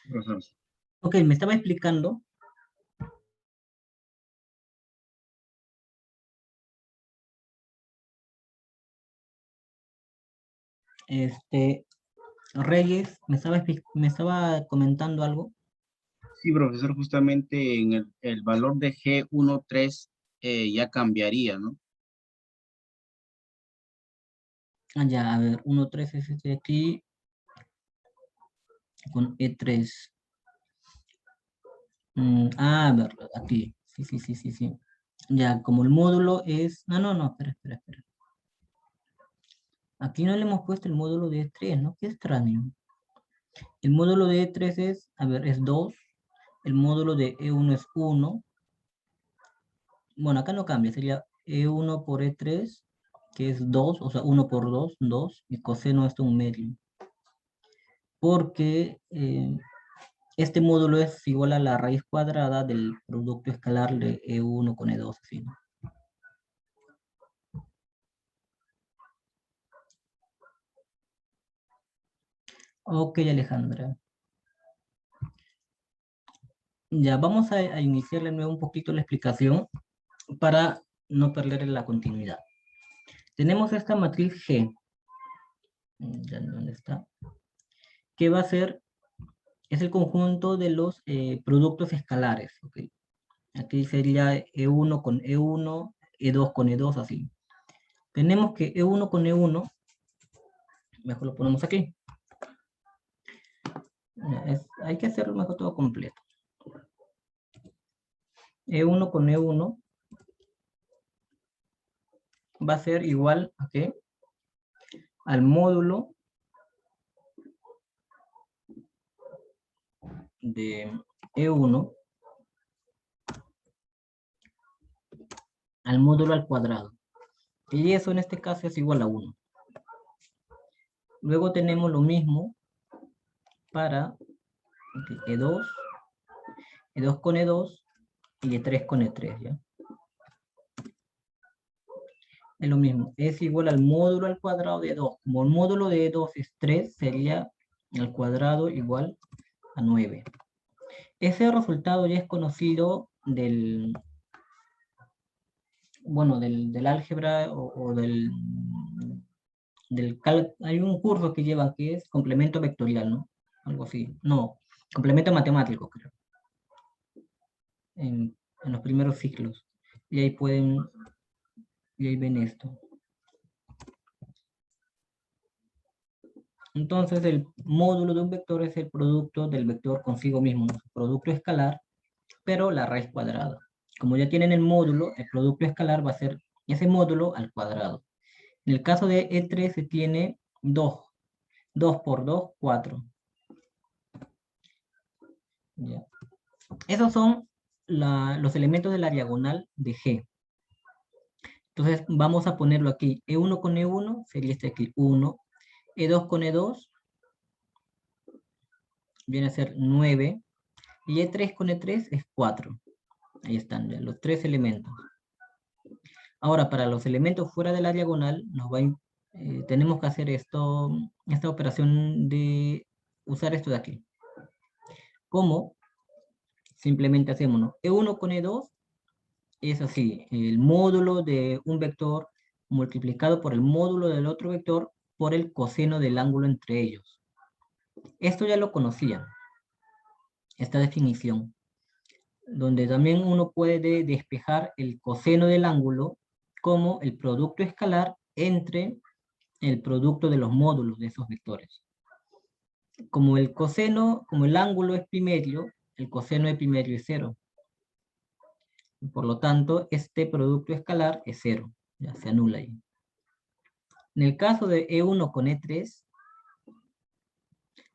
Profesor. Ok, me estaba explicando. Reyes, me estaba comentando algo. Sí, profesor, justamente en el valor de G13 ya cambiaría, ¿no? Ah, ya, a ver, 1,3 es este de aquí con E3. A ver, aquí. Sí, sí, sí, sí, sí. Ya, como el módulo es... No, no, no, espera, espera, espera. Aquí no le hemos puesto el módulo de E3, ¿no? Qué extraño. El módulo de E3 es, a ver, es 2. El módulo de E1 es 1. Bueno, acá no cambia, sería E1 por E3, que es 2, o sea, 1 por 2, 2, y coseno esto un medio. Porque este módulo es igual a la raíz cuadrada del producto escalar de E1 con E2, así, ¿no? Ok, Alejandra. Ya, vamos a iniciar de nuevo un poquito la explicación para no perder la continuidad. Tenemos esta matriz G. Ya, ¿dónde está? Que va a ser, es el conjunto de los productos escalares, ¿ok? Aquí sería E1 con E1, E2 con E2, así. Tenemos que E1 con E1, mejor lo ponemos aquí. Hay que hacerlo mejor todo completo. E1 con E1 va a ser igual a ¿qué? Al módulo de E1 al módulo al cuadrado. Y eso en este caso es igual a 1. Luego tenemos lo mismo para E2, E2 con E2 y E3 con E3, ¿ya? Es lo mismo, es igual al módulo al cuadrado de 2. Como el módulo de 2 es 3, sería al cuadrado igual a 9. Ese resultado ya es conocido del álgebra o hay un curso que llevan que es complemento vectorial, ¿no? Algo así. No, complemento matemático, creo. En los primeros ciclos. Y ahí ven esto. Entonces, el módulo de un vector es el producto del vector consigo mismo, ¿no? Producto escalar, pero la raíz cuadrada. Como ya tienen el módulo, el producto escalar va a ser ese módulo al cuadrado. En el caso de E3 se tiene 2. 2 por 2, 4. ¿Ya? Esos son los elementos de la diagonal de G. Entonces, vamos a ponerlo aquí. E1 con E1 sería este aquí, 1. E2 con E2 viene a ser 9. Y E3 con E3 es 4. Ahí están ya, los tres elementos. Ahora, para los elementos fuera de la diagonal, tenemos que hacer esta operación de usar esto de aquí. ¿Cómo? Simplemente hacemos, ¿no? E1 con E2 es así, el módulo de un vector multiplicado por el módulo del otro vector por el coseno del ángulo entre ellos. Esto ya lo conocían, esta definición, donde también uno puede despejar el coseno del ángulo como el producto escalar entre el producto de los módulos de esos vectores. Como el ángulo es primerio, el coseno de primerio es 0. Por lo tanto, este producto escalar es 0. Ya se anula ahí. En el caso de E1 con E3,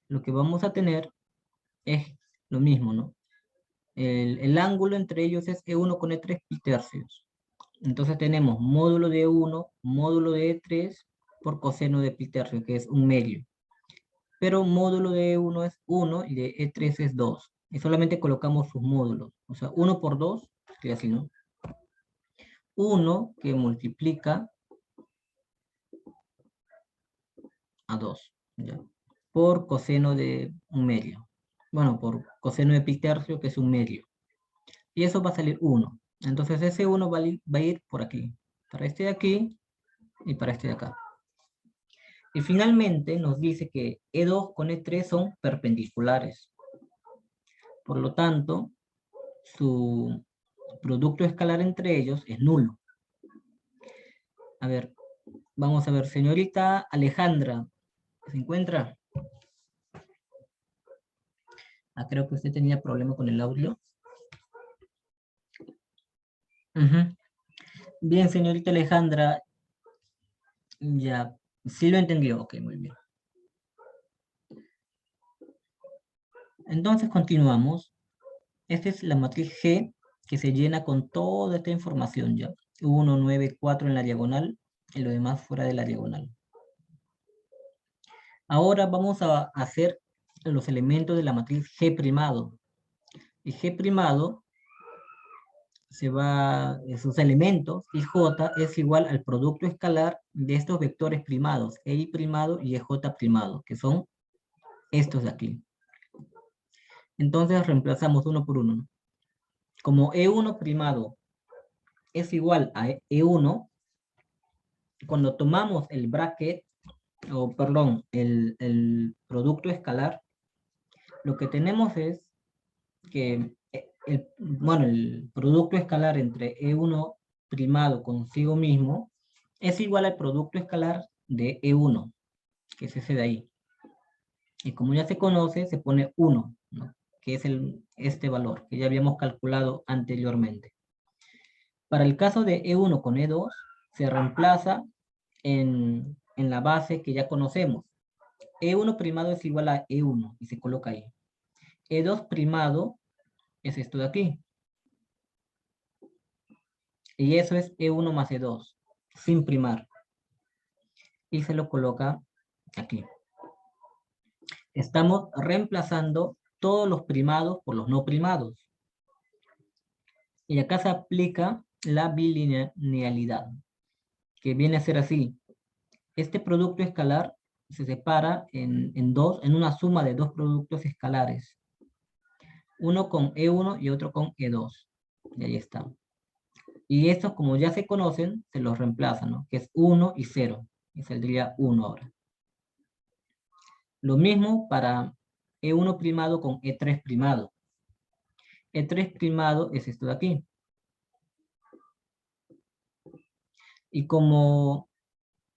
lo que vamos a tener es lo mismo, ¿no? El ángulo entre ellos es E1 con E3 pi tercios. Entonces tenemos módulo de E1, módulo de E3 por coseno de pi tercios, que es un medio. Pero módulo de E1 es 1 y de E3 es 2. Y solamente colocamos sus módulos. O sea, 1 por 2, que así, ¿no? 1 que multiplica a 2, ¿ya? Por coseno de un medio. bueno, por coseno de pi tercio, que es un medio. Y eso va a salir 1. Entonces ese 1 va a ir por aquí, para este de aquí y para este de acá. Y finalmente nos dice que E2 con E3 son perpendiculares. Por lo tanto, su producto escalar entre ellos es nulo. A ver, vamos a ver, señorita Alejandra, ¿se encuentra? Ah, creo que usted tenía problema con el audio. Bien, señorita Alejandra, ya, sí lo entendió, ok, muy bien. Entonces continuamos. Esta es la matriz G que se llena con toda esta información ya. 1, 9, 4 en la diagonal y lo demás fuera de la diagonal. Ahora vamos a hacer los elementos de la matriz G primado. Y G primado sus elementos, IJ es igual al producto escalar de estos vectores primados, EI primado y EJ primado, que son estos de aquí. Entonces reemplazamos uno por uno, ¿no? Como E1 primado es igual a E1, cuando tomamos el bracket, o perdón, el producto escalar, lo que tenemos es que el producto escalar entre E1 primado consigo mismo es igual al producto escalar de E1, que es ese de ahí. Y como ya se conoce, se pone 1, ¿no? Que es este valor que ya habíamos calculado anteriormente. Para el caso de E1 con E2, se reemplaza en la base que ya conocemos. E1 primado es igual a E1 y se coloca ahí. E2 primado es esto de aquí. Y eso es E1 más E2, sin primar. Y se lo coloca aquí. Estamos reemplazando todos los primados por los no primados. Y acá se aplica la bilinealidad, que viene a ser así. Este producto escalar se separa en una suma de dos productos escalares. Uno con E1 y otro con E2. Y ahí está. Y estos, como ya se conocen, se los reemplazan, ¿no? Que es 1 y 0. Y saldría 1 ahora. Lo mismo para E1 primado con E3 primado. E3 primado es esto de aquí. Y como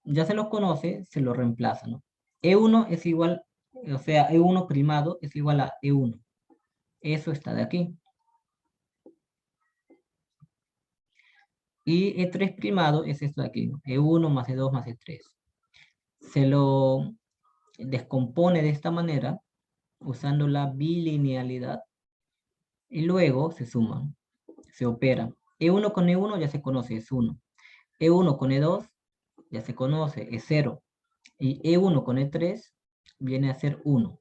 ya se los conoce, se lo reemplaza, ¿no? E1 es igual, o sea, E1 primado es igual a E1. Eso está de aquí. Y E3 primado es esto de aquí, ¿no? E1 más E2 más E3. Se lo descompone de esta manera, usando la bilinealidad, y luego se suman, se operan. E1 con E1 ya se conoce, es 1. E1 con E2 ya se conoce, es 0. Y E1 con E3 viene a ser 1.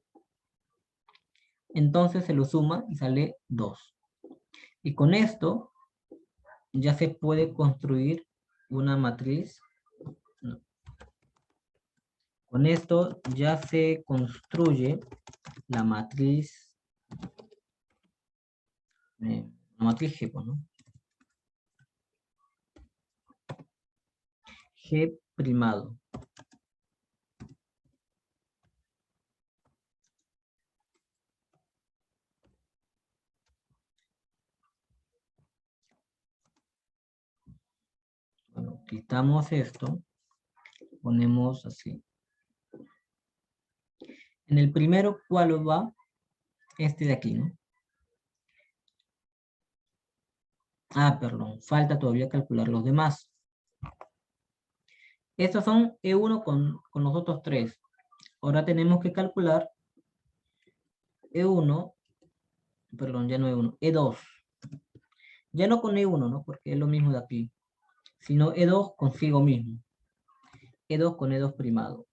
Entonces se lo suma y sale 2. Y con esto ya se puede construir una matriz. No. Con esto ya se construye la matriz G, pues, ¿no? G primado. Bueno, quitamos esto, ponemos así. En el primero, ¿cuál va? Este de aquí, ¿no? Ah, perdón, falta todavía calcular los demás. Estos son E1 con los otros tres. Ahora tenemos que calcular E1, perdón, ya no E1, E2. Ya no con E1, ¿no? Porque es lo mismo de aquí. Sino E2 consigo mismo. E2 con E2 primado.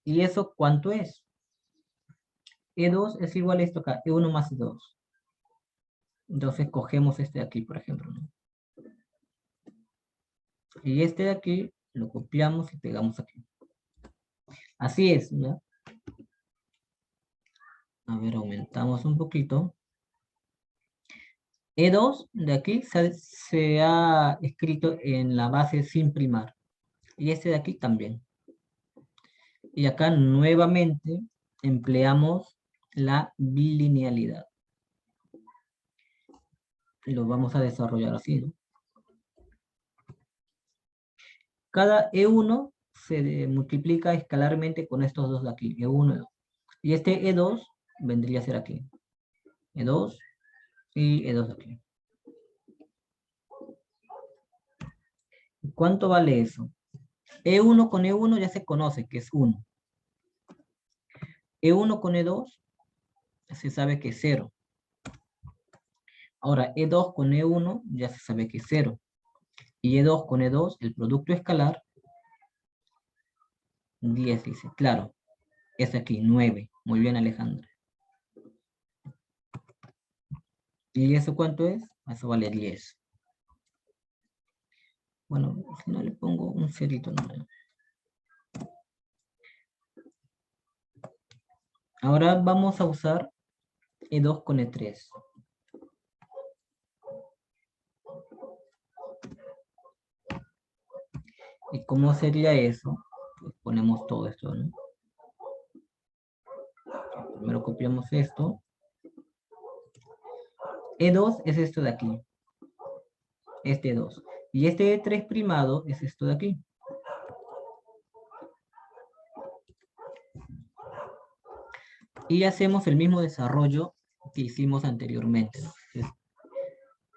¿Y eso cuánto es? E2 es igual a esto acá, E1 más E2. Entonces cogemos este de aquí, por ejemplo, ¿no? Y este de aquí lo copiamos y pegamos aquí. Así es, ¿no? A ver, aumentamos un poquito. E2 de aquí se ha escrito en la base sin primar. Y este de aquí también. Y acá nuevamente empleamos la bilinealidad. Lo vamos a desarrollar así, ¿no? Cada E1 se multiplica escalarmente con estos dos de aquí, E1 y E2. Y este E2 vendría a ser aquí. E2 y E2 de aquí. ¿Cuánto vale eso? E1 con E1 ya se conoce que es 1. E1 con E2 se sabe que es 0. Ahora, E2 con E1 ya se sabe que es 0. Y E2 con E2, el producto escalar, 10 dice. Claro, es aquí, 9. Muy bien, Alejandra. ¿Y eso cuánto es? Eso vale 10. Bueno, si no le pongo un cerito, no. Ahora vamos a usar E2 con E3. ¿Y cómo sería eso? Pues ponemos todo esto, ¿no? Primero copiamos esto. E2 es esto de aquí. Este 2. Y este E3 primado es esto de aquí. Y hacemos el mismo desarrollo que hicimos anteriormente. Entonces,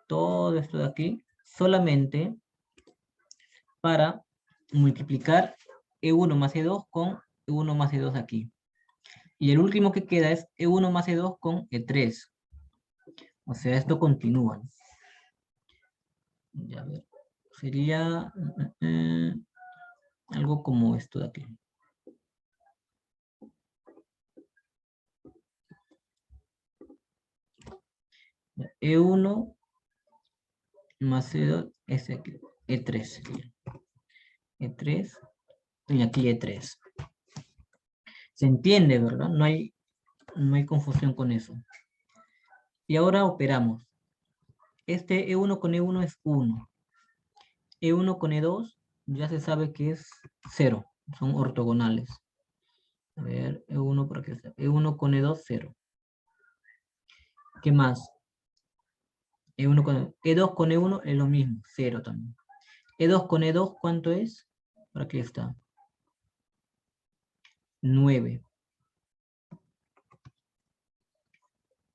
todo esto de aquí, solamente para multiplicar E1 más E2 con E1 más E2 aquí. Y el último que queda es E1 más E2 con E3. O sea, esto continúa. Ya ver. Sería algo como esto de aquí. E1 más E2 es aquí. E3 sería. E3 y aquí E3. Se entiende, ¿verdad? No hay confusión con eso. Y ahora operamos. Este E1 con E1 es 1. E1 con E2 ya se sabe que es 0. Son ortogonales. A ver, E1 por aquí está. E1 con E2, 0. ¿Qué más? E2 con E1 es lo mismo, 0 también. E2 con E2, ¿cuánto es? Por aquí está. 9.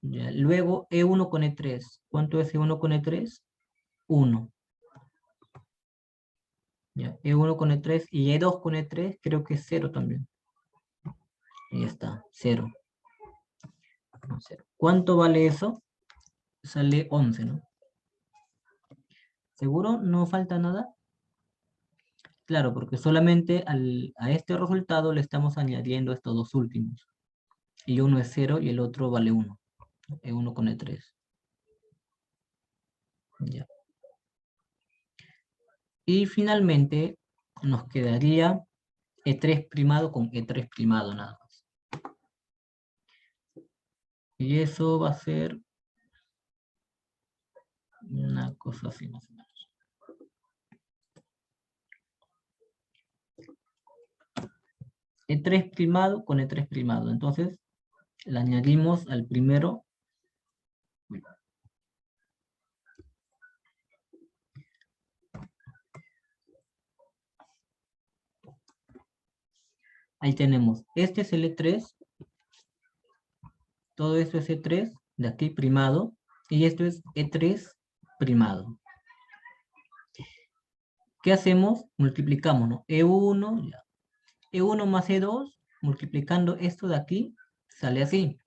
Ya. Luego E1 con E3. ¿Cuánto es E1 con E3? 1. Ya. E1 con E3 y E2 con E3 creo que es 0 también. Ahí está, 0. 0. ¿Cuánto vale eso? Sale 11, ¿no? ¿Seguro? ¿No falta nada? Claro, porque solamente a este resultado le estamos añadiendo estos dos últimos. Y uno es 0 y el otro vale 1. E1 con E3. Ya. Y finalmente nos quedaría E3 primado con E3 primado nada más. Y eso va a ser una cosa así más o menos. E3 primado con E3 primado. Entonces, le añadimos al primero. Ahí tenemos. Este es el E3. Todo esto es E3 de aquí primado. Y esto es E3 primado. ¿Qué hacemos? Multiplicamos, ¿no? E1, ya. E1 más E2, multiplicando esto de aquí, sale así.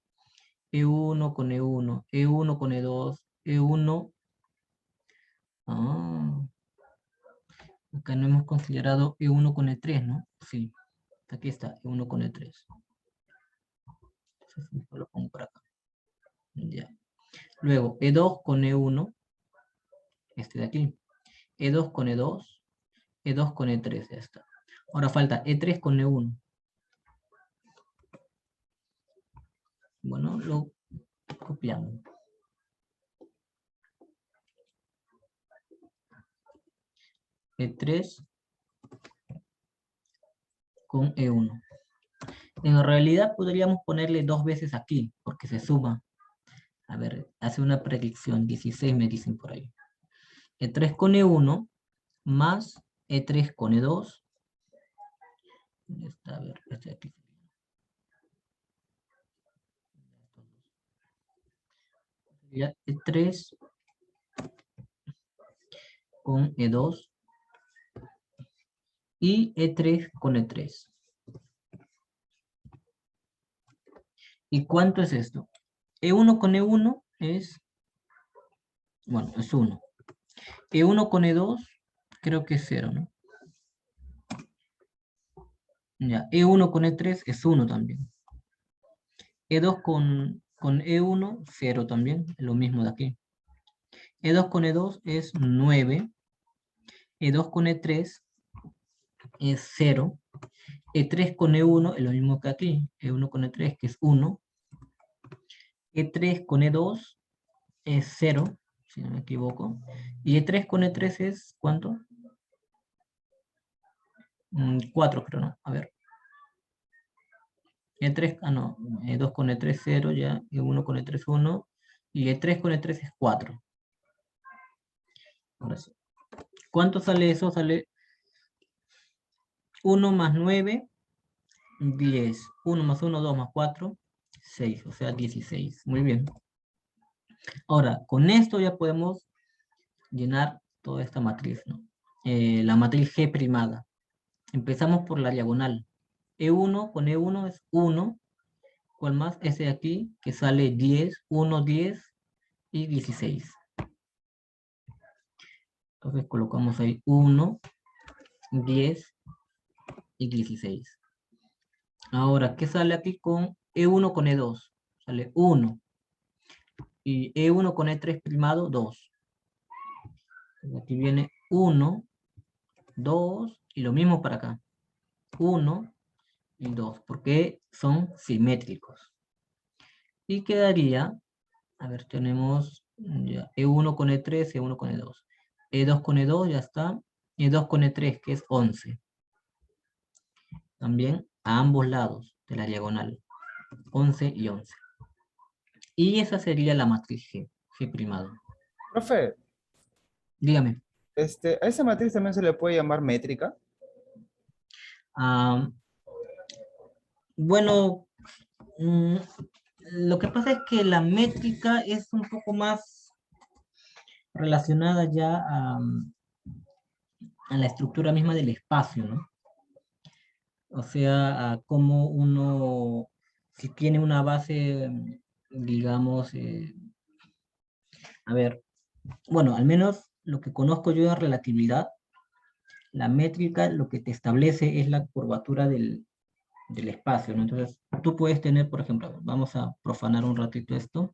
E1 con E1, E1 con E2, E1. Ah, acá no hemos considerado E1 con E3, ¿no? Sí, aquí está, E1 con E3. Entonces, lo pongo por acá. Ya. Luego, E2 con E1, este de aquí. E2 con E2, E2 con E3, ya está. Ahora falta E3 con E1. Bueno, lo copiamos. E3 con E1. En realidad podríamos ponerle 2 veces aquí, porque se suma. A ver, hace una predicción, 16 me dicen por ahí. E3 con E1 más E3 con E2. ¿Dónde está? A ver, este aquí. Ya, E3 con E2 y E3 con E3. ¿Y cuánto es esto? E1 con E1 es, bueno, es 1. E1 con E2 creo que es 0, ¿no? Ya, E1 con E3 es 1 también. E2 con E1, 0 también, es lo mismo de aquí. E2 con E2 es 9. E2 con E3 es 0. E3 con E1 es lo mismo que aquí. E1 con E3 que es 1. E3 con E2 es 0, si no me equivoco. Y E3 con E3 es, ¿cuánto? 4 creo, ¿no? A ver. E3, no. E2 con E3 0 ya. E1 con E3 1. Y E3 con E3 es 4. Ahora sí. ¿Cuánto sale eso? Sale 1 más 9, 10. 1 más 1, 2 más 4, 6. O sea, 16. Muy bien. Ahora, con esto ya podemos llenar toda esta matriz, ¿no? La matriz G primada. Empezamos por la diagonal. E1 con E1 es 1. ¿Cuál más? Ese de aquí, que sale 10, 1, 10 y 16. Entonces colocamos ahí 1, 10 y 16. Ahora, ¿qué sale aquí con E1 con E2? Sale 1. Y E1 con E3 primado, 2. Aquí viene 1, 2 y lo mismo para acá. 1 y 2, porque son simétricos. Y quedaría, a ver, tenemos ya, E1 con E3, E1 con E2. E2 con E2 ya está. E2 con E3, que es 11. También a ambos lados de la diagonal. 11 y 11. Y esa sería la matriz G, G primado. Profe, Dígame. ¿a esa matriz también se le puede llamar métrica? Ah, bueno, mm, lo que pasa es que la métrica es un poco más relacionada ya a la estructura misma del espacio, ¿no? O sea, a cómo uno, si tiene una base, digamos, a ver, bueno, al menos lo que conozco yo de relatividad, la métrica lo que te establece es la curvatura del espacio, ¿no? Entonces, tú puedes tener, por ejemplo, vamos a profanar un ratito esto,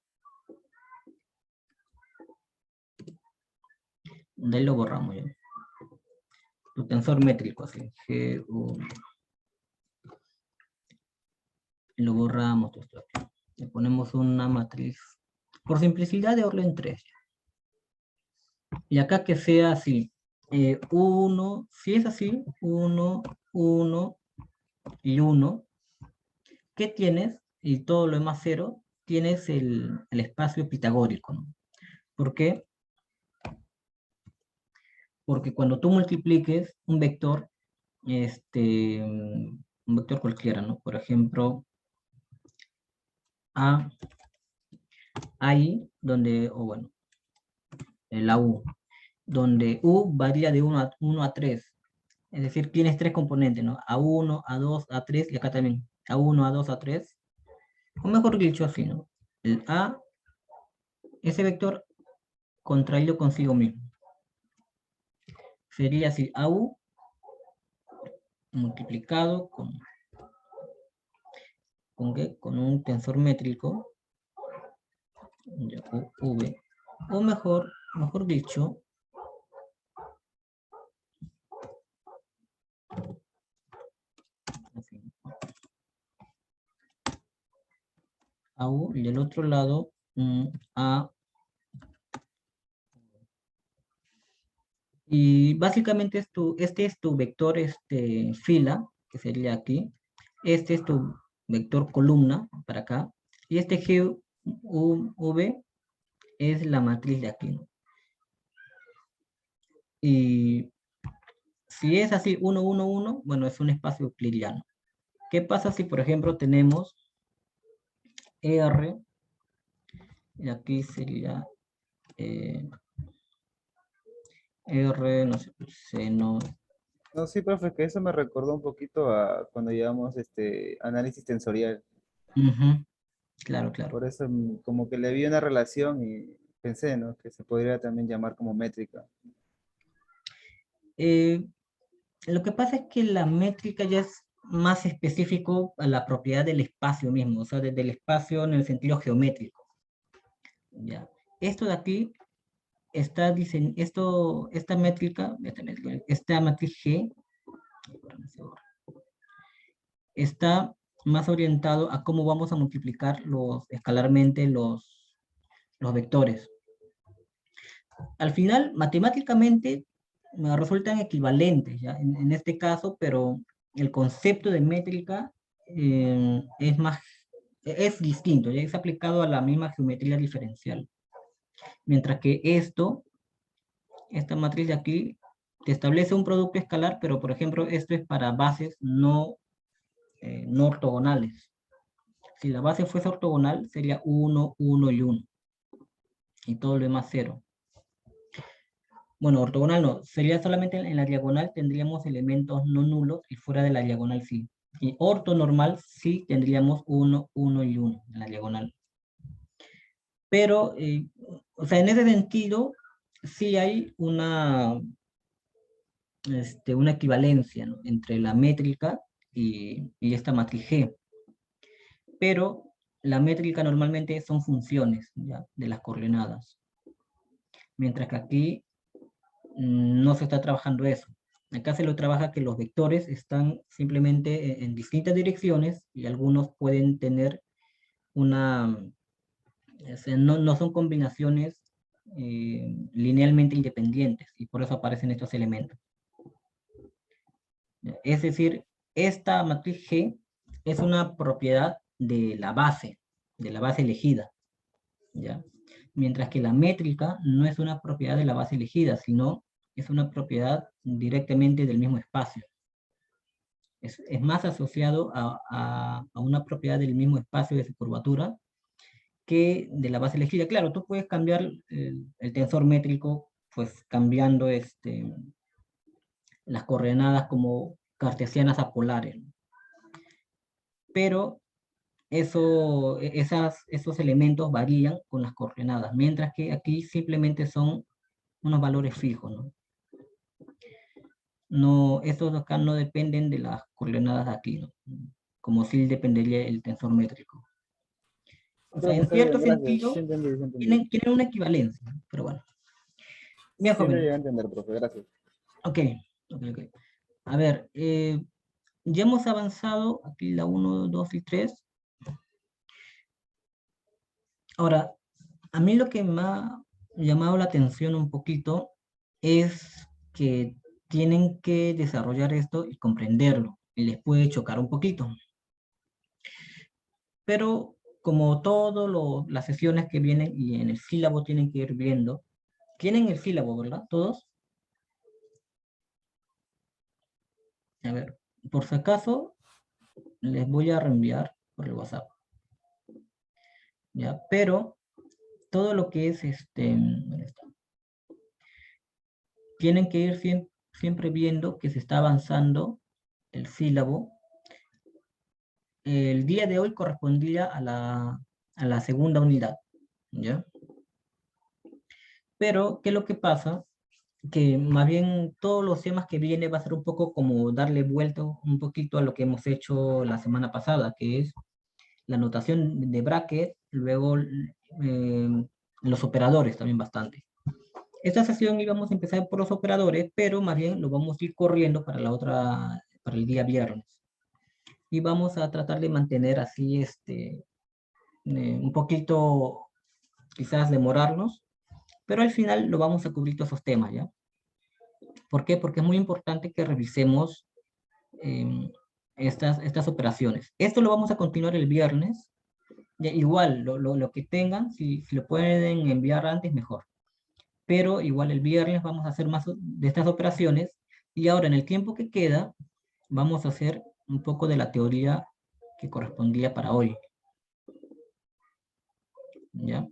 de ahí lo borramos ya. Tu tensor métrico, así, lo borramos esto aquí. Le ponemos una matriz, por simplicidad, de orden 3. Y acá que sea así, 1, si es así, 1, 1 y 1, ¿qué tienes? Y todo lo demás 0, tienes el espacio pitagórico, ¿no? ¿Por qué? Porque cuando tú multipliques un vector, un vector cualquiera, ¿no? Por ejemplo, A, ahí, donde, o bueno, la U, donde U varía de 1 a 3. Es decir, tienes 3 componentes, ¿no? A1, A2, A3 y acá también. A1, A2, A3. O mejor dicho así, ¿no? El A, ese vector contraído consigo mismo. Sería así, AU multiplicado ¿qué? Con un tensor métrico, V. O mejor dicho, así. a U, y del otro lado a. Y básicamente este es tu vector fila, que sería aquí. Este es tu vector columna, para acá. Y este GV es la matriz de aquí, ¿no? Y si es así, 1, 1, 1, bueno, es un espacio euclidiano. ¿Qué pasa si, por ejemplo, tenemos R, y aquí sería R, no sé, seno. No, sí, profe, que eso me recordó un poquito a cuando llevamos análisis tensorial. Ujú, claro, claro. Por eso como que le vi una relación y pensé, ¿no? Que se podría también llamar como métrica. Eh, lo que pasa es que la métrica ya es más específico a la propiedad del espacio mismo, o sea, desde el espacio en el sentido geométrico. ¿Ya? Esto de aquí está esta matriz G está más orientado a cómo vamos a multiplicar escalarmente los vectores. Al final, matemáticamente, me resultan equivalentes, ¿ya? En este caso, pero el concepto de métrica es distinto, ya es aplicado a la misma geometría diferencial. Mientras que esta matriz de aquí, te establece un producto escalar, pero por ejemplo, esto es para bases no ortogonales. Si la base fuese ortogonal, sería 1, 1 y 1. Y todo lo demás 0. Bueno, ortogonal no, sería solamente en la diagonal tendríamos elementos no nulos y fuera de la diagonal sí. Y ortonormal sí tendríamos 1, 1 y 1 en la diagonal. Pero, o sea, en ese sentido, sí hay una equivalencia, ¿no?, entre la métrica y esta matriz G. Pero la métrica normalmente son funciones, ¿ya?, de las coordenadas. Mientras que aquí no se está trabajando eso. Acá se lo trabaja que los vectores están simplemente en distintas direcciones y algunos pueden tener no son combinaciones linealmente independientes y por eso aparecen estos elementos. Es decir, esta matriz G es una propiedad de la base elegida, ¿ya? Mientras que la métrica no es una propiedad de la base elegida, sino es una propiedad directamente del mismo espacio. Es más asociado a una propiedad del mismo espacio de su curvatura que de la base elegida. Claro, tú puedes cambiar el tensor métrico, pues cambiando las coordenadas como cartesianas a polares, ¿no? Pero esos elementos varían con las coordenadas, mientras que aquí simplemente son unos valores fijos, ¿no? No, estos acá no dependen de las coordenadas de aquí, ¿no?, como si dependería el tensor métrico. O sea, en Está bien, cierto gracias. sentido, Sí entendí, sí entendí. tienen una equivalencia, ¿no? Pero bueno. Bien, Sí lo jóvenes. llegué a entender, profe, gracias. Ok, ok. A ver, ya hemos avanzado aquí la 1, 2 y 3. Ahora, a mí lo que me ha llamado la atención un poquito es que tienen que desarrollar esto y comprenderlo, y les puede chocar un poquito. Pero como todas las sesiones que vienen y en el sílabo tienen que ir viendo, tienen el sílabo, ¿verdad? ¿Todos? A ver, por si acaso, les voy a reenviar por el WhatsApp, ¿ya? Pero todo lo que es ¿dónde está? Tienen que ir siempre viendo que se está avanzando el sílabo. El día de hoy correspondía a la segunda unidad, ¿ya? Pero, ¿qué es lo que pasa? Que más bien todos los temas que viene va a ser un poco como darle vuelta un poquito a lo que hemos hecho la semana pasada, que es la notación de bracket, luego los operadores también bastante. Esta sesión íbamos a empezar por los operadores, pero más bien lo vamos a ir corriendo para el día viernes. Y vamos a tratar de mantener así un poquito quizás demorarnos, pero al final lo vamos a cubrir todos esos temas, ¿ya? ¿Por qué? Porque es muy importante que revisemos estas operaciones. Esto lo vamos a continuar el viernes. Ya, igual, lo que tengan, si lo pueden enviar antes, mejor. Pero igual el viernes vamos a hacer más de estas operaciones. Y ahora en el tiempo que queda, vamos a hacer un poco de la teoría que correspondía para hoy. ¿Ya?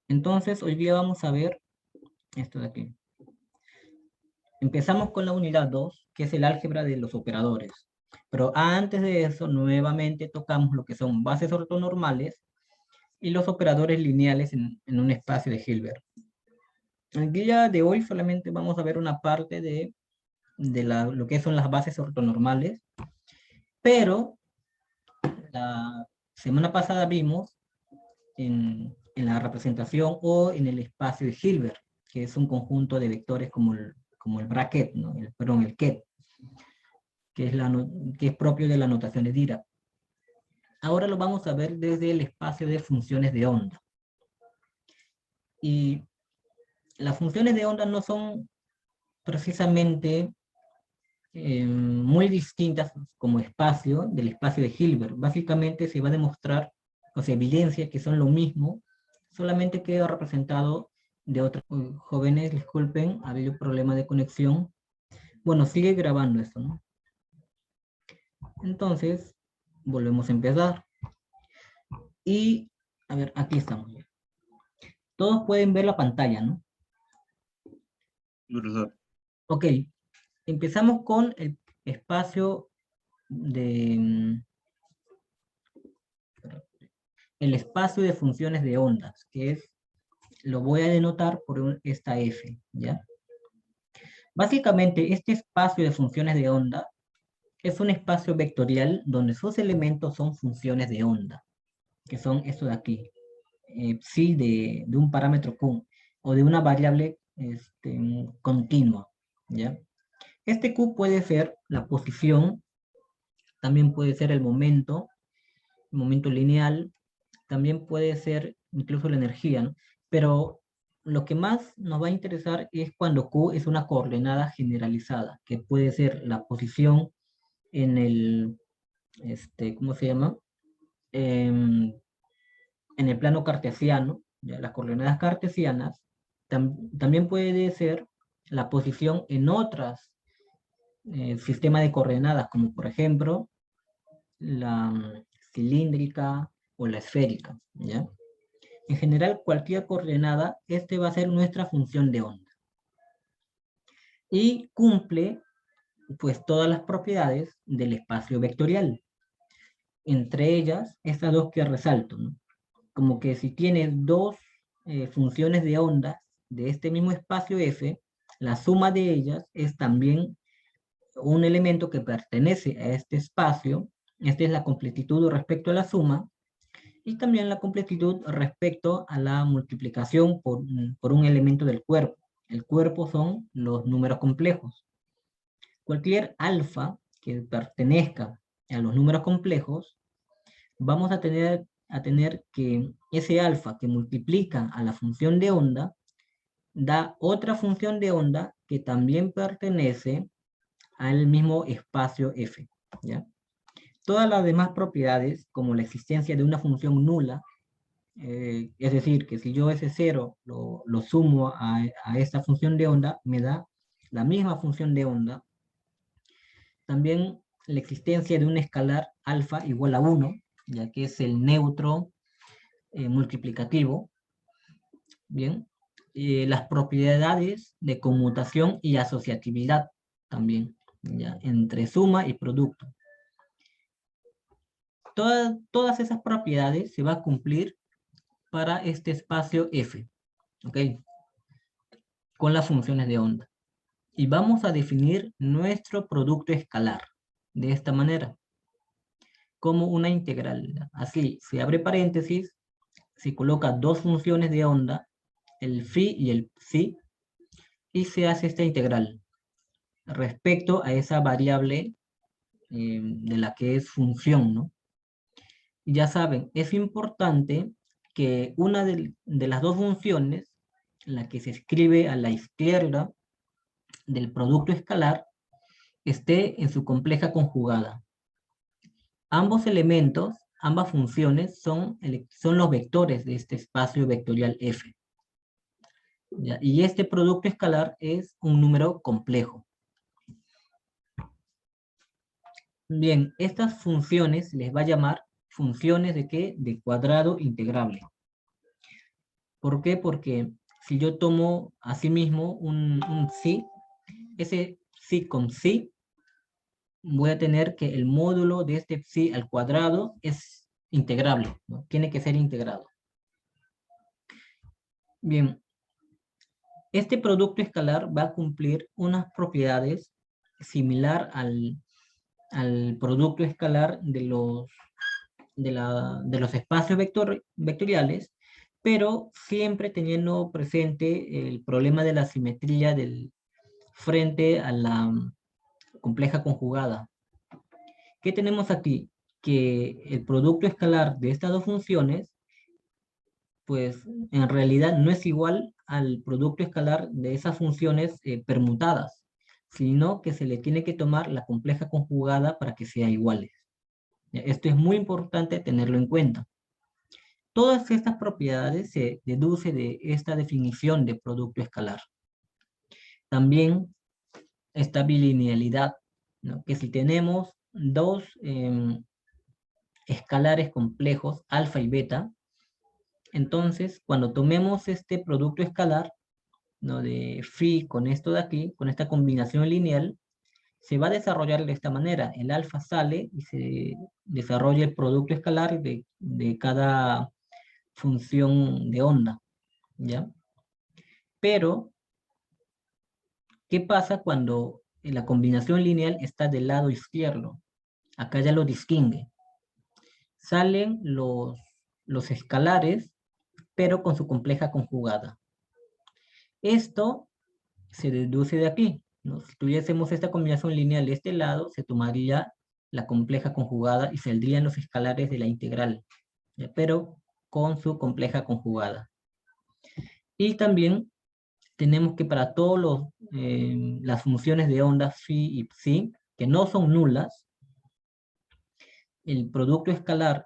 Entonces, hoy día vamos a ver esto de aquí. Empezamos con la unidad 2, que es el álgebra de los operadores. Pero antes de eso, nuevamente tocamos lo que son bases ortonormales y los operadores lineales en un espacio de Hilbert. El día de hoy solamente vamos a ver una parte de lo que son las bases ortonormales, pero la semana pasada vimos en la representación o en el espacio de Hilbert, que es un conjunto de vectores como el bracket, ¿no? El ket, que es propio de la notación de Dirac. Ahora lo vamos a ver desde el espacio de funciones de onda. Y las funciones de onda no son precisamente muy distintas como espacio del espacio de Hilbert. Básicamente se va a demostrar, o se evidencia que son lo mismo, solamente queda representado de otras. Jóvenes, disculpen, ha habido problema de conexión. Bueno, sigue grabando esto, ¿no? Entonces, volvemos a empezar. Y, a ver, aquí estamos. Todos pueden ver la pantalla, ¿no? Profesor. Ok, empezamos con el espacio de... el espacio de funciones de ondas, que es, lo voy a denotar por esta F, ¿ya? Básicamente, este espacio de funciones de onda es un espacio vectorial donde sus elementos son funciones de onda, que son esto de aquí, psi de un parámetro Q, o de una variable continua, ¿ya? Este Q puede ser la posición, también puede ser el momento lineal, también puede ser incluso la energía, ¿no? Pero lo que más nos va a interesar es cuando Q es una coordenada generalizada, que puede ser la posición en el, ¿cómo se llama? En el plano cartesiano, ¿ya? Las coordenadas cartesianas, también puede ser la posición en otras sistemas de coordenadas, como por ejemplo la cilíndrica o la esférica, ¿ya? En general, cualquier coordenada, va a ser nuestra función de onda. Y cumple, pues, todas las propiedades del espacio vectorial. Entre ellas, estas dos que resalto, ¿no? Como que si tienes dos funciones de ondas de este mismo espacio F, la suma de ellas es también un elemento que pertenece a este espacio. Esta es la completitud respecto a la suma, y también la completitud respecto a la multiplicación por un elemento del cuerpo. El cuerpo son los números complejos. Cualquier alfa que pertenezca a los números complejos, vamos a tener que ese alfa que multiplica a la función de onda, da otra función de onda que también pertenece al mismo espacio F, ¿ya? Todas las demás propiedades, como la existencia de una función nula, es decir, que si yo ese 0 lo sumo a esta función de onda, me da la misma función de onda. También la existencia de un escalar alfa igual a 1, ya que es el neutro multiplicativo. Bien. Las propiedades de conmutación y asociatividad también, ¿ya? Entre suma y producto. Todas esas propiedades se va a cumplir para este espacio F, ¿ok? Con las funciones de onda. Y vamos a definir nuestro producto escalar de esta manera, como una integral. Así, se abre paréntesis, se coloca dos funciones de onda, el phi y el psi, y se hace esta integral respecto a esa variable de la que es función, ¿no? ya saben, es importante que una de las dos funciones, la que se escribe a la izquierda del producto escalar, esté en su compleja conjugada. Ambos elementos, ambas funciones son los vectores de este espacio vectorial F. ¿Ya? Y este producto escalar es un número complejo. Bien, estas funciones les va a llamar funciones ¿de qué? De cuadrado integrable. ¿Por qué? Porque si yo tomo asimismo un psi, ese psi con psi, voy a tener que el módulo de este psi al cuadrado es integrable, ¿no? Tiene que ser integrado. Bien, este producto escalar va a cumplir unas propiedades similar al producto escalar de los espacios vectoriales, pero siempre teniendo presente el problema de la simetría frente a la compleja conjugada. ¿Qué tenemos aquí? Que el producto escalar de estas dos funciones, pues en realidad no es igual al producto escalar de esas funciones permutadas, sino que se le tiene que tomar la compleja conjugada para que sea iguales. Esto es muy importante tenerlo en cuenta. Todas estas propiedades se deduce de esta definición de producto escalar. También esta bilinealidad, ¿no? Que si tenemos dos escalares complejos, alfa y beta, entonces cuando tomemos este producto escalar, ¿no? De phi con esto de aquí, con esta combinación lineal, se va a desarrollar de esta manera. El alfa sale y se desarrolla el producto escalar de cada función de onda, ¿ya? Pero, ¿qué pasa cuando la combinación lineal está del lado izquierdo? Acá ya lo distingue. Salen los escalares, pero con su compleja conjugada. Esto se deduce de aquí, ¿no? Si tuviésemos esta combinación lineal de este lado, se tomaría la compleja conjugada y saldrían los escalares de la integral, ¿ya? Pero con su compleja conjugada. Y también tenemos que para todas las funciones de onda phi y psi, que no son nulas, el producto escalar,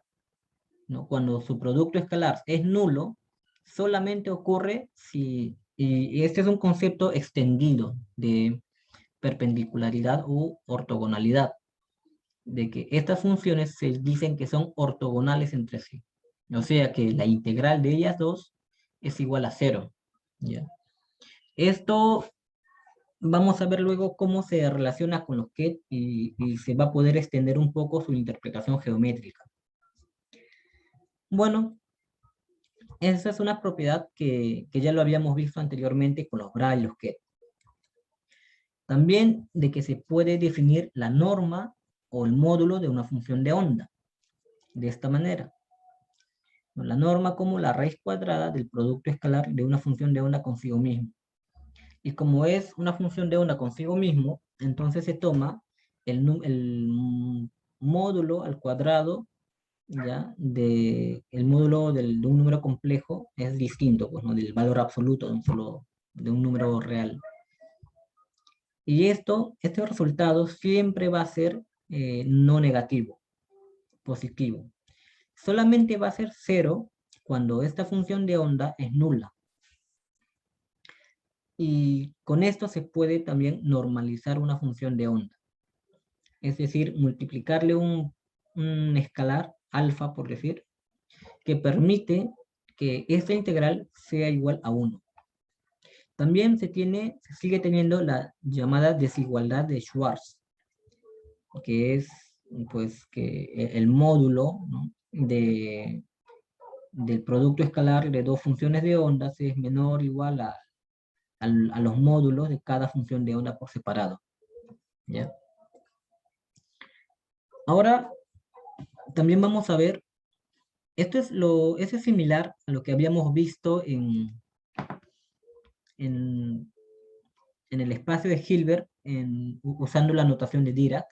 ¿no? Cuando su producto escalar es nulo, solamente ocurre si, y este es un concepto extendido de perpendicularidad u ortogonalidad, de que estas funciones se dicen que son ortogonales entre sí. O sea que la integral de ellas dos es igual a 0. ¿Ya? Esto vamos a ver luego cómo se relaciona con los ket y se va a poder extender un poco su interpretación geométrica. Bueno, esa es una propiedad que ya lo habíamos visto anteriormente con los bra y los ket. También de que se puede definir la norma o el módulo de una función de onda. De esta manera. La norma como la raíz cuadrada del producto escalar de una función de onda consigo mismo. Y como es una función de onda consigo mismo, entonces se toma el módulo al cuadrado, ¿ya? El módulo de un número complejo es distinto, pues, ¿no? Del valor absoluto de un número real. Y este resultado siempre va a ser no negativo, positivo. Solamente va a ser 0 cuando esta función de onda es nula. Y con esto se puede también normalizar una función de onda. Es decir, multiplicarle un escalar, alfa por decir, que permite que esta integral sea igual a 1. También se sigue teniendo la llamada desigualdad de Schwarz, que es pues que el módulo, ¿no? del producto escalar de dos funciones de ondas es menor o igual a los módulos de cada función de onda por separado. ¿Ya? Ahora, también vamos a ver, esto es similar a lo que habíamos visto en el espacio de Hilbert, usando la notación de Dirac,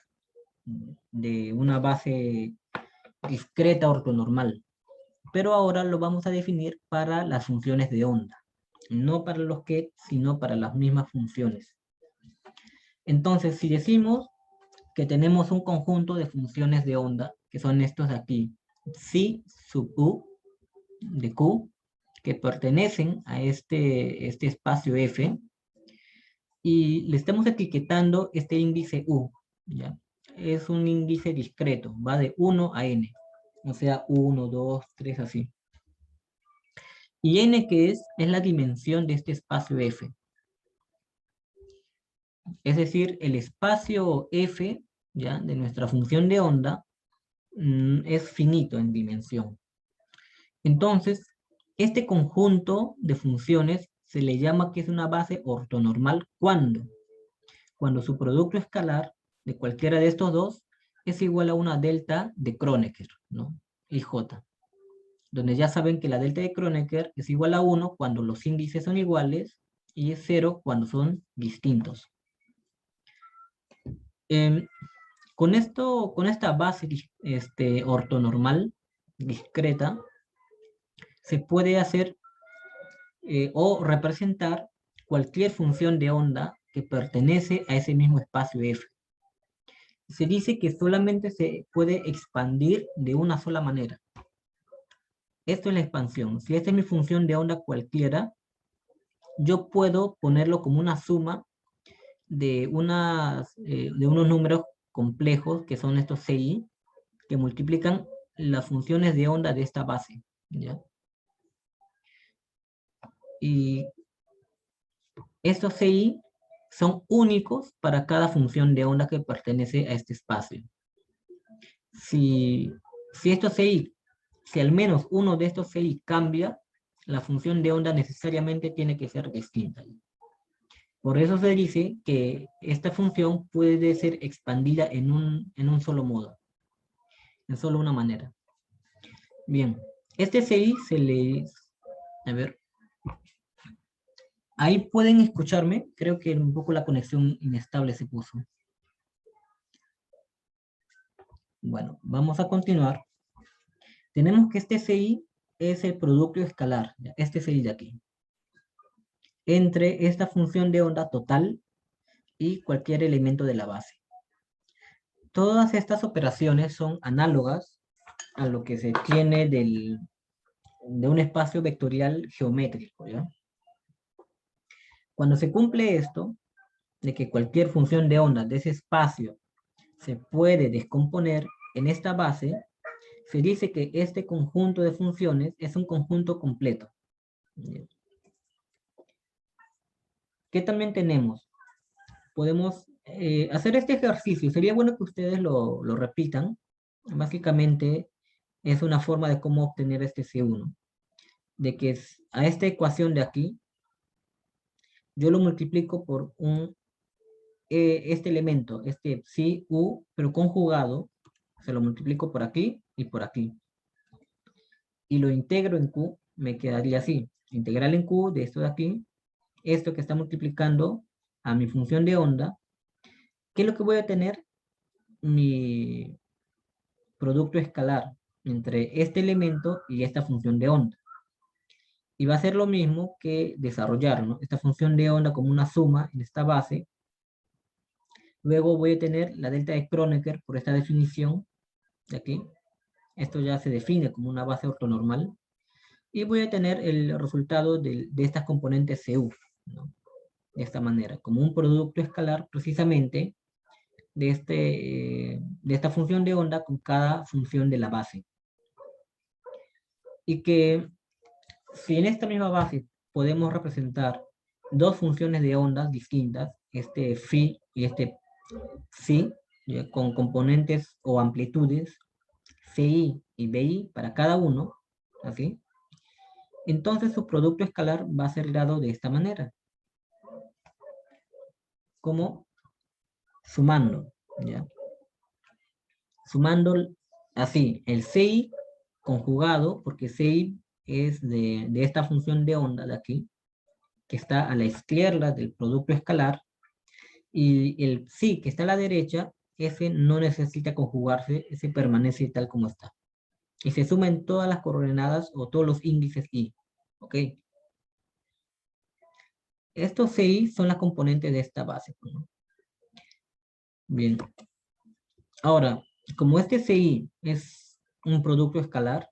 de una base discreta ortonormal. Pero ahora lo vamos a definir para las funciones de onda. No para los que, sino para las mismas funciones. Entonces, si decimos que tenemos un conjunto de funciones de onda, que son estos de aquí, psi sub u de q, que pertenecen a este espacio F, y le estamos etiquetando este índice u, ¿ya? Es un índice discreto, va de 1 a n, o sea, 1, 2, 3, así. Y n, que es la dimensión de este espacio F. Es decir, el espacio F, ¿ya?, de nuestra función de onda, es finito en dimensión. Entonces, este conjunto de funciones se le llama que es una base ortonormal cuando su producto escalar de cualquiera de estos dos es igual a una delta de Kronecker, ¿no? IJ. Donde ya saben que la delta de Kronecker es igual a 1 cuando los índices son iguales y es 0 cuando son distintos. Con esta base ortonormal discreta, se puede hacer o representar cualquier función de onda que pertenece a ese mismo espacio F. Se dice que solamente se puede expandir de una sola manera. Esto es la expansión. Si esta es mi función de onda cualquiera, yo puedo ponerlo como una suma de unos números complejos, que son estos CI, que multiplican las funciones de onda de esta base, ¿ya? Y estos CI son únicos para cada función de onda que pertenece a este espacio. Si estos CI, si al menos uno de estos CI cambia, la función de onda necesariamente tiene que ser distinta. Por eso se dice que esta función puede ser expandida en un solo modo, en solo una manera. Bien, este CI se le... A ver. Ahí pueden escucharme. Creo que un poco la conexión inestable se puso. Bueno, vamos a continuar. Tenemos que este CI es el producto escalar, este CI de aquí, entre esta función de onda total y cualquier elemento de la base. Todas estas operaciones son análogas a lo que se tiene de un espacio vectorial geométrico, ¿ya? Cuando se cumple esto, de que cualquier función de onda de ese espacio se puede descomponer en esta base, se dice que este conjunto de funciones es un conjunto completo. ¿Qué también tenemos? Podemos hacer este ejercicio. Sería bueno que ustedes lo repitan. Básicamente es una forma de cómo obtener este C1. De que a esta ecuación de aquí, yo lo multiplico por este elemento, este psi u, pero conjugado, se lo multiplico por aquí y por aquí. Y lo integro en Q, me quedaría así. Integral en Q de esto de aquí, esto que está multiplicando a mi función de onda. ¿Qué es lo que voy a tener? Mi producto escalar entre este elemento y esta función de onda. Y va a ser lo mismo que desarrollar, ¿no?, esta función de onda como una suma en esta base. Luego voy a tener la delta de Kronecker por esta definición de aquí. Esto ya se define como una base ortonormal. Y voy a tener el resultado de estas componentes CU, ¿no?, de esta manera, como un producto escalar precisamente de esta función de onda con cada función de la base. Y que si en esta misma base podemos representar dos funciones de ondas distintas, este phi y este psi, con componentes o amplitudes Ci y Bi para cada uno, así, entonces su producto escalar va a ser dado de esta manera, como sumando, ¿ya? Sumando así, el Ci conjugado, porque Ci es de esta función de onda de aquí, que está a la izquierda del producto escalar, y el Psi que está a la derecha, ese no necesita conjugarse, ese permanece tal como está. y se suman todas las coordenadas o todos los índices i. ¿Ok? Estos CI son las componentes de esta base, ¿no? Bien. Ahora, como este CI es un producto escalar,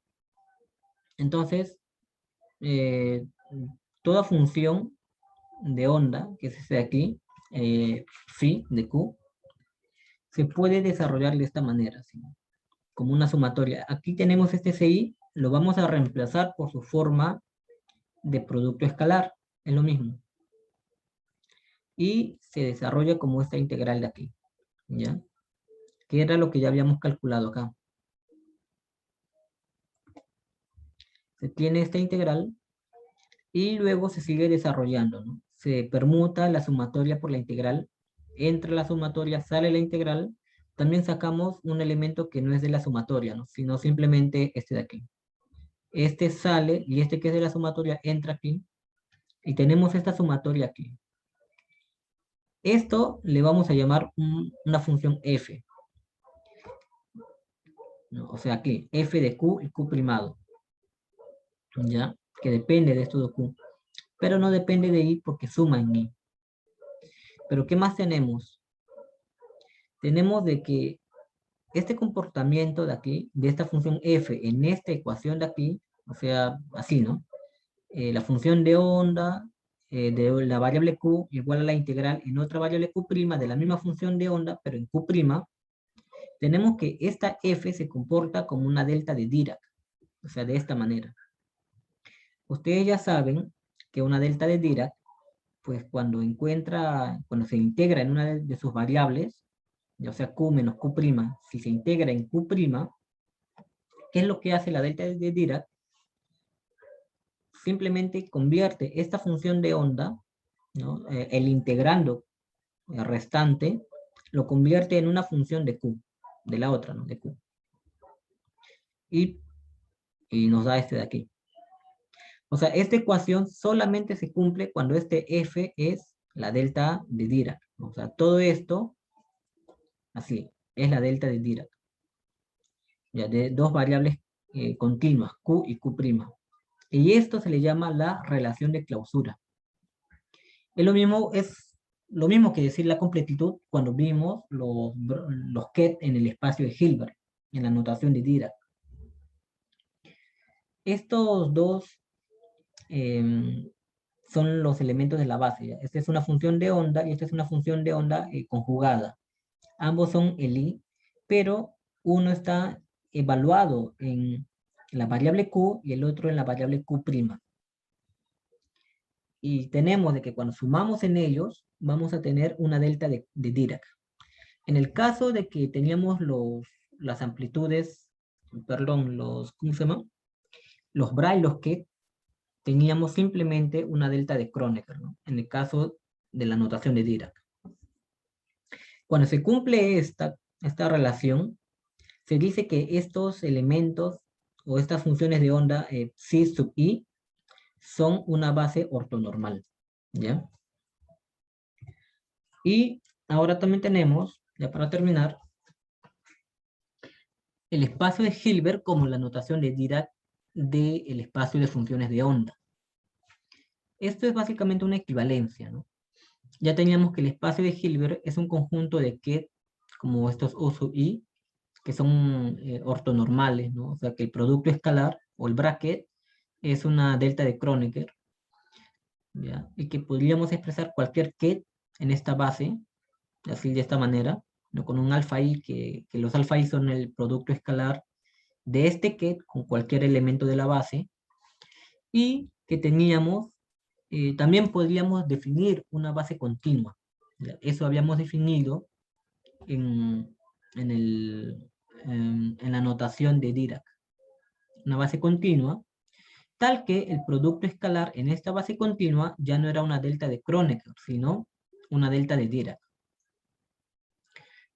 entonces toda función de onda, que es este de aquí, phi de Q, se puede desarrollar de esta manera, ¿sí? Como una sumatoria. Aquí tenemos este CI, lo vamos a reemplazar por su forma de producto escalar, es lo mismo. Y se desarrolla como esta integral de aquí, ¿ya? Que era lo que ya habíamos calculado acá. Se tiene esta integral y luego se sigue desarrollando, ¿no? Se permuta la sumatoria por la integral, entra la sumatoria, sale la integral, también sacamos un elemento que no es de la sumatoria, ¿no? Sino simplemente este de aquí. Este sale y este que es de la sumatoria entra aquí y tenemos esta sumatoria aquí. Esto le vamos a llamar una función f, ¿no? O sea aquí, f de q y q primado, ¿ya? Que depende de esto de q, pero no depende de i porque suma en i. Pero ¿qué más tenemos? Tenemos de que este comportamiento de aquí, de esta función f en esta ecuación de aquí, o sea, así, ¿no? La función de onda de la variable q igual a la integral en otra variable q' de la misma función de onda, pero en q', tenemos que esta f se comporta como una delta de Dirac, o sea, de esta manera. Ustedes ya saben que una delta de Dirac, pues cuando se integra en una de sus variables, o sea, q menos q', si se integra en q', ¿qué es lo que hace la delta de Dirac? Simplemente convierte esta función de onda, ¿no? El integrando restante, lo convierte en una función de q, de la otra, ¿no? De q. Y nos da este de aquí. O sea, esta ecuación solamente se cumple cuando este f es la delta de Dirac. O sea, todo esto, así, es la delta de Dirac. Ya, de dos variables continuas, q y q'. Y esto se le llama la relación de clausura. Es lo mismo que decir la completitud cuando vimos los ket en el espacio de Hilbert, en la notación de Dirac. Estos dos son los elementos de la base, ¿ya? Esta es una función de onda y esta es una función de onda conjugada. Ambos son el i, pero uno está evaluado en la variable q y el otro en la variable q'. Y tenemos de que cuando sumamos en ellos, vamos a tener una delta de Dirac. En el caso de que teníamos las amplitudes, perdón, ¿cómo se llama? Los Bra y los Ket, teníamos simplemente una delta de Kronecker, ¿no? En el caso de la notación de Dirac. Cuando se cumple esta relación, se dice que estos elementos o estas funciones de onda psi sub i son una base ortonormal, ¿ya? Y ahora también tenemos, ya para terminar, el espacio de Hilbert como la notación de Dirac del espacio de funciones de onda. Esto es básicamente una equivalencia, ¿no? Ya teníamos que el espacio de Hilbert es un conjunto de Ket, como estos U sub i, que son ortonormales, ¿no? O sea que el producto escalar, o el bracket, es una delta de Kronecker, ¿ya? Y que podríamos expresar cualquier Ket en esta base, así de esta manera, ¿no? Con un alfa i, que los alfa i son el producto escalar de este Ket con cualquier elemento de la base, y que teníamos, también podríamos definir una base continua. ¿Ya? Eso habíamos definido en la notación de Dirac. Una base continua, tal que el producto escalar en esta base continua ya no era una delta de Kronecker, sino una delta de Dirac.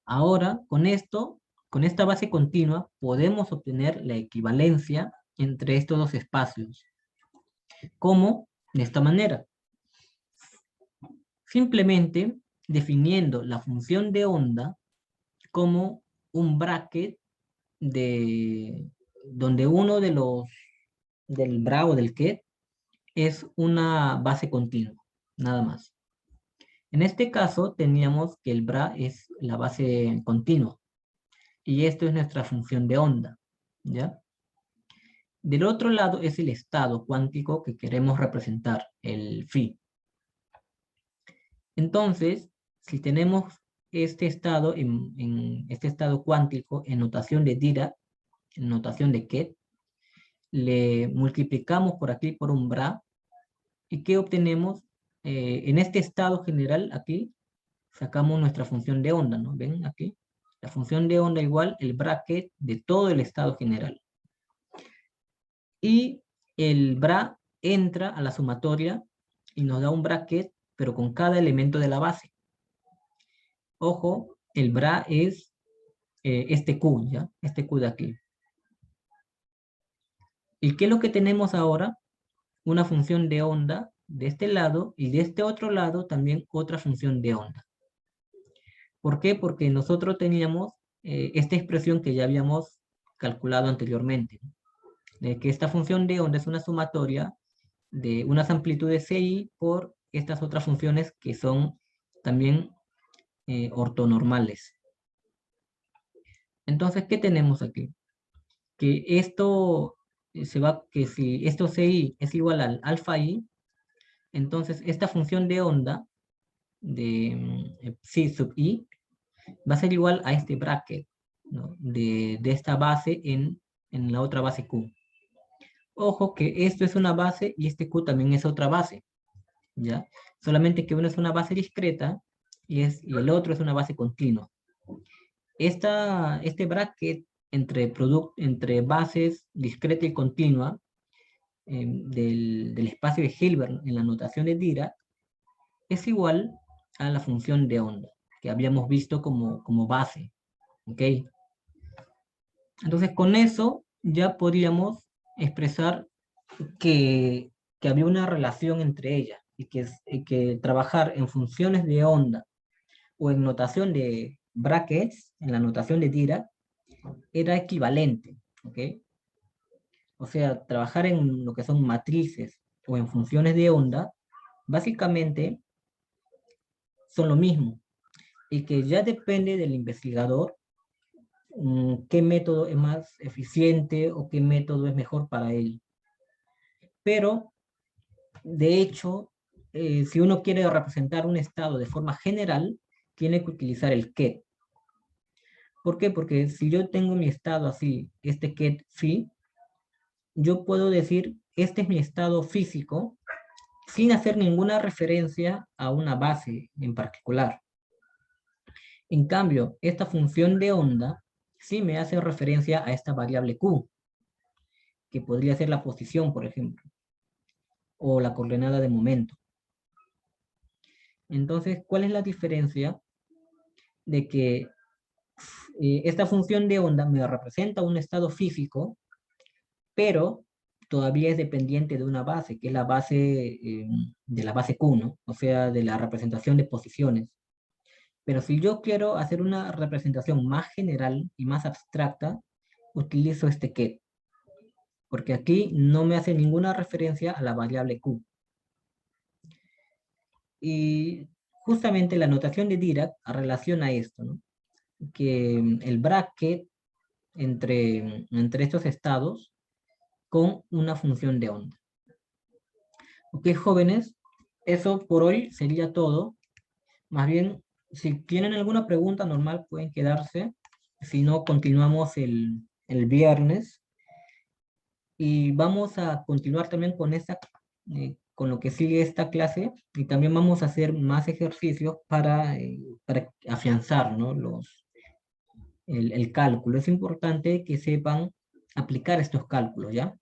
Ahora, con esta base continua, podemos obtener la equivalencia entre estos dos espacios. ¿Cómo? De esta manera. Simplemente definiendo la función de onda como un bracket de donde uno de los, del bra o del ket, es una base continua, nada más. En este caso teníamos que el bra es la base continua, y esto es nuestra función de onda, ¿ya? Del otro lado es el estado cuántico que queremos representar, el phi. Entonces, si tenemos este estado, este estado cuántico en notación de Dirac, en notación de Ket, le multiplicamos por aquí por un bra, ¿y qué obtenemos? En este estado general, aquí, sacamos nuestra función de onda, ¿no? ¿Ven aquí? La función de onda igual el bracket de todo el estado general. Y el bra entra a la sumatoria y nos da un bracket, pero con cada elemento de la base. Ojo, el bra es este Q, ¿ya? Este Q de aquí. ¿Y qué es lo que tenemos ahora? Una función de onda de este lado y de este otro lado también otra función de onda. ¿Por qué? Porque nosotros teníamos esta expresión que ya habíamos calculado anteriormente, ¿no? De que esta función de onda es una sumatoria de unas amplitudes CI por estas otras funciones que son también ortonormales. Entonces, ¿qué tenemos aquí? Que esto que si esto CI es igual al alfa I, entonces esta función de onda de psi sub I va a ser igual a este bracket, ¿no? de esta base en la otra base Q. Ojo que esto es una base y este Q también es otra base, ¿ya? Solamente que uno es una base discreta y el otro es una base continua. Este bracket entre bases discreta y continua del espacio de Hilbert en la notación de Dirac es igual a la función de onda que habíamos visto como base, ¿ok? Entonces con eso ya podríamos expresar que había una relación entre ellas y que trabajar en funciones de onda o en notación de brackets, en la notación de Dirac, era equivalente, ¿ok? O sea, trabajar en lo que son matrices o en funciones de onda, básicamente son lo mismo, y que ya depende del investigador qué método es más eficiente o qué método es mejor para él. Pero, de hecho, si uno quiere representar un estado de forma general, tiene que utilizar el ket. ¿Por qué? Porque si yo tengo mi estado así, este ket phi, yo puedo decir, este es mi estado físico, sin hacer ninguna referencia a una base en particular. En cambio, esta función de onda sí me hace referencia a esta variable Q, que podría ser la posición, por ejemplo, o la coordenada de momento. Entonces, ¿cuál es la diferencia? De que esta función de onda me representa un estado físico, pero todavía es dependiente de una base, que es la base de la base Q, ¿no? O sea, de la representación de posiciones. Pero si yo quiero hacer una representación más general y más abstracta, utilizo este ket, porque aquí no me hace ninguna referencia a la variable Q. Y justamente la notación de Dirac relaciona esto, ¿no? Que el bracket entre estos estados con una función de onda. Ok, jóvenes, eso por hoy sería todo. Más bien, si tienen alguna pregunta normal pueden quedarse. Si no, continuamos el viernes. Y vamos a continuar también con lo que sigue esta clase. Y también vamos a hacer más ejercicios para afianzar, ¿no? el cálculo. Es importante que sepan aplicar estos cálculos, ¿ya?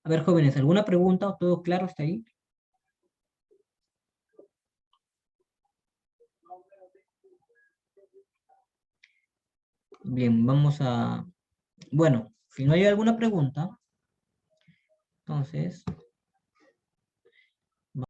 A ver, jóvenes, ¿alguna pregunta o todo claro hasta ahí? Bien, vamos a... Bueno, si no hay alguna pregunta, entonces